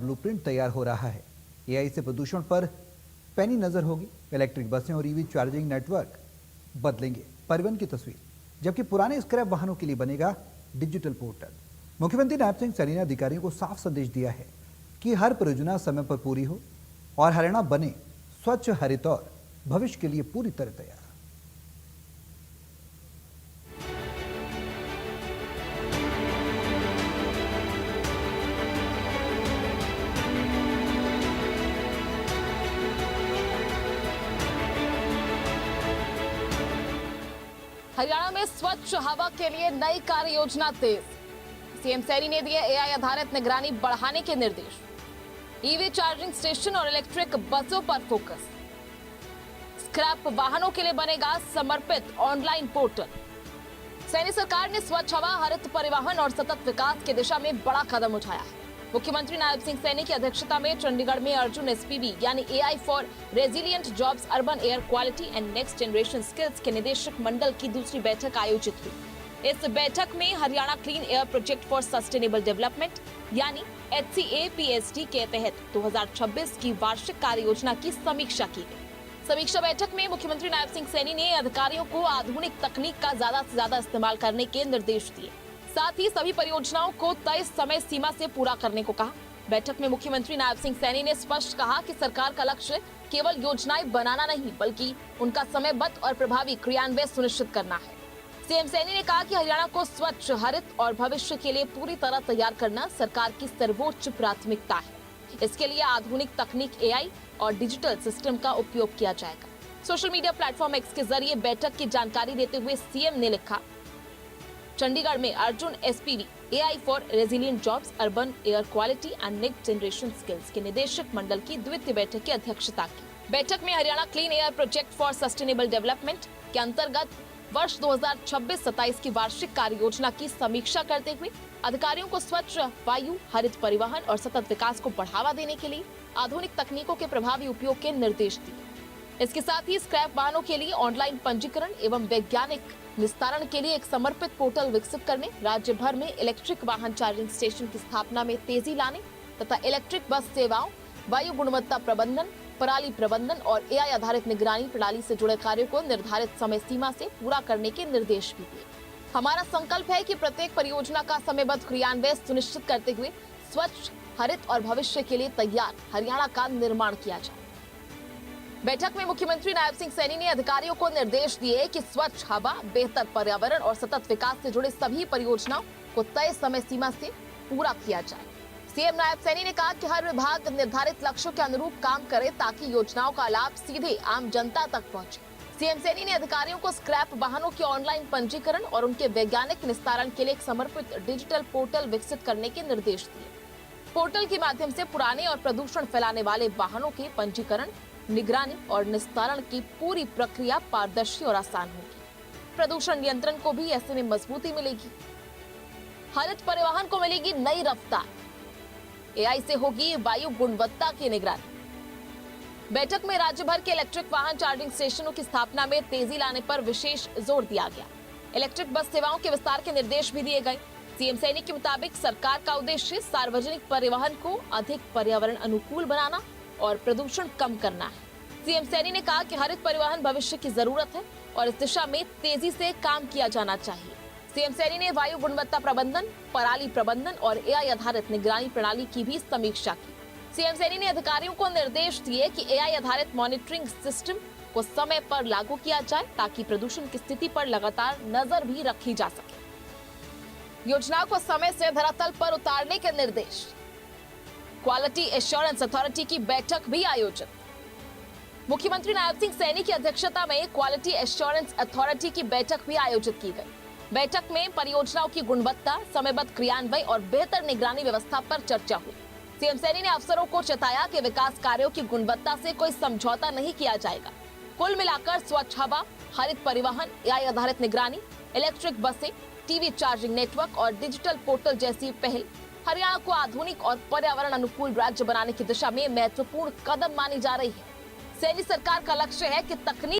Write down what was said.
Blueprint तैयार हो रहा है। एआई से प्रदूषण पर पैनी नजर होगी। इलेक्ट्रिक बसें और ईवी चार्जिंग नेटवर्क बदलेंगे परिवहन की तस्वीर, जबकि पुराने स्क्रैप वाहनों के लिए बनेगा डिजिटल पोर्टल। मुख्यमंत्री नायब सिंह सैनी ने अधिकारियों को साफ संदेश दिया है कि हर परियोजना समय पर पूरी हो और हरियाणा बने स्वच्छ, हरित और भविष्य के लिए पूरी तरह तैयार। हरियाणा में स्वच्छ हवा के लिए नई कार्य योजना तेज। सीएम सैनी ने दिए एआई आधारित निगरानी बढ़ाने के निर्देश। ईवी चार्जिंग स्टेशन और इलेक्ट्रिक बसों पर फोकस। स्क्रैप वाहनों के लिए बनेगा समर्पित ऑनलाइन पोर्टल। सैनी सरकार ने स्वच्छ हवा, हरित परिवहन और सतत विकास की दिशा में बड़ा कदम उठाया है। मुख्यमंत्री नायब सिंह सैनी की अध्यक्षता में चंडीगढ़ में अर्जुन एसपीबी यानी AI for resilient jobs, urban air quality and next generation skills के निदेशक मंडल की दूसरी बैठक आयोजित हुई। इस बैठक में Haryana clean air project for sustainable development यानी HCAPSD के तहत 2026 की वार्षिक कार्य योजना की समीक्षा की गई। समीक्षा बैठक में मुख्यमंत्री नायब सिंह सैनी ने अधिकारियों को आधुनिक तकनीक का ज्यादा से ज्यादा इस्तेमाल करने के निर्देश दिए। साथ ही सभी परियोजनाओं को तय समय सीमा से पूरा करने को कहा। बैठक में मुख्यमंत्री नायब सिंह सैनी ने स्पष्ट कहा कि सरकार का लक्ष्य केवल योजनाएं बनाना नहीं, बल्कि उनका समयबद्ध और प्रभावी क्रियान्वयन सुनिश्चित करना है। सीएम सैनी ने कहा कि हरियाणा को स्वच्छ, हरित और भविष्य के लिए पूरी तरह तैयार करना सरकार की सर्वोच्च प्राथमिकता है। इसके लिए आधुनिक तकनीक, एआई और डिजिटल सिस्टम का उपयोग किया जाएगा। सोशल मीडिया प्लेटफॉर्म एक्स के जरिए बैठक की जानकारी देते हुए सीएम ने लिखा, चंडीगढ़ में Arjun SPB AI for resilient jobs, urban air quality and next generation skills के निदेशक मंडल की द्वितीय बैठक की अध्यक्षता की। बैठक में Haryana clean air project for sustainable development के अंतर्गत वर्ष 2026-27 की वार्षिक कार्य योजना की समीक्षा करते हुए अधिकारियों को स्वच्छ वायु, हरित परिवहन और सतत विकास को बढ़ावा देने के लिए आधुनिक तकनीकों के प्रभावी उपयोग के निर्देश दिए। इसके साथ ही स्क्रैप वाहनों के लिए ऑनलाइन पंजीकरण एवं वैज्ञानिक निस्तारण के लिए एक समर्पित पोर्टल विकसित करने, राज्य भर में इलेक्ट्रिक वाहन चार्जिंग स्टेशन की स्थापना में तेजी लाने तथा इलेक्ट्रिक बस सेवाओं, वायु गुणवत्ता प्रबंधन, पराली प्रबंधन और एआई आधारित निगरानी प्रणाली से जुड़े कार्यों को निर्धारित समय सीमा से पूरा करने के निर्देश भी दिए। हमारा संकल्प है कि प्रत्येक परियोजना का समयबद्ध क्रियान्वयन सुनिश्चित करते हुए स्वच्छ, हरित और भविष्य के लिए तैयार हरियाणा का निर्माण किया जाए। बैठक में मुख्यमंत्री नायब सिंह सैनी ने अधिकारियों को निर्देश दिए कि स्वच्छ हवा, बेहतर पर्यावरण और सतत विकास से जुड़े सभी परियोजनाओं को तय समय सीमा से पूरा किया जाए। सीएम नायब सैनी ने कहा कि हर विभाग निर्धारित लक्ष्यों के अनुरूप काम करे ताकि योजनाओं का लाभ सीधे आम जनता तक पहुंचे। सीएम सैनी ने अधिकारियों को स्क्रैप वाहनों के ऑनलाइन पंजीकरण और उनके वैज्ञानिक निस्तारण के लिए एक समर्पित डिजिटल पोर्टल विकसित करने के निर्देश दिए। पोर्टल के माध्यम से पुराने और प्रदूषण फैलाने वाले वाहनों के पंजीकरण, निगरानी और निस्तारण की पूरी प्रक्रिया पारदर्शी और आसान होगी। प्रदूषण नियंत्रण को भी ऐसे में मजबूती मिलेगी। हरित परिवहन को मिलेगी नई रफ्तार। एआई से होगी वायु गुणवत्ता की निगरानी। बैठक में राज्य भर के इलेक्ट्रिक वाहन चार्जिंग स्टेशनों की स्थापना में तेजी लाने पर विशेष जोर दिया गया। इलेक्ट्रिक बस सेवाओं के विस्तार के निर्देश भी दिए गए। सीएम सैनी के मुताबिक सरकार का उद्देश्य सार्वजनिक परिवहन को अधिक पर्यावरण अनुकूल बनाना और प्रदूषण कम करना है। सीएम सैनी ने कहा कि हरित परिवहन भविष्य की जरूरत है और इस दिशा में तेजी से काम किया जाना चाहिए। सीएम सैनी ने वायु गुणवत्ता प्रबंधन, पराली प्रबंधन और एआई आधारित निगरानी प्रणाली की भी समीक्षा की। सीएम सैनी ने अधिकारियों को निर्देश दिए कि एआई आधारित मॉनिटरिंग सिस्टम को समय पर लागू किया जाए ताकि प्रदूषण की स्थिति पर लगातार नजर भी रखी जा सके। योजनाओं को समय से धरातल पर उतारने के निर्देश। क्वालिटी एश्योरेंस अथॉरिटी की बैठक भी आयोजित। मुख्यमंत्री नायब सिंह सैनी की अध्यक्षता में क्वालिटी एश्योरेंस अथॉरिटी की बैठक भी आयोजित की गई। बैठक में परियोजनाओं की गुणवत्ता, समयबद्ध क्रियान्वयन और बेहतर निगरानी व्यवस्था पर चर्चा हुई। सीएम सैनी ने अफसरों को चेताया कि विकास कार्यों की गुणवत्ता से कोई समझौता नहीं किया जाएगा। कुल मिलाकर स्वच्छ हवा, हरित परिवहन, एआई आधारित निगरानी, इलेक्ट्रिक बसें, टीवी चार्जिंग नेटवर्क और डिजिटल पोर्टल जैसी पहल हरियाणा को आधुनिक और पर्यावरण अनुकूल राज्य बनाने की दिशा में महत्वपूर्ण कदम मानी जा रही है। सैनी सरकार का लक्ष्य है कि तकनीक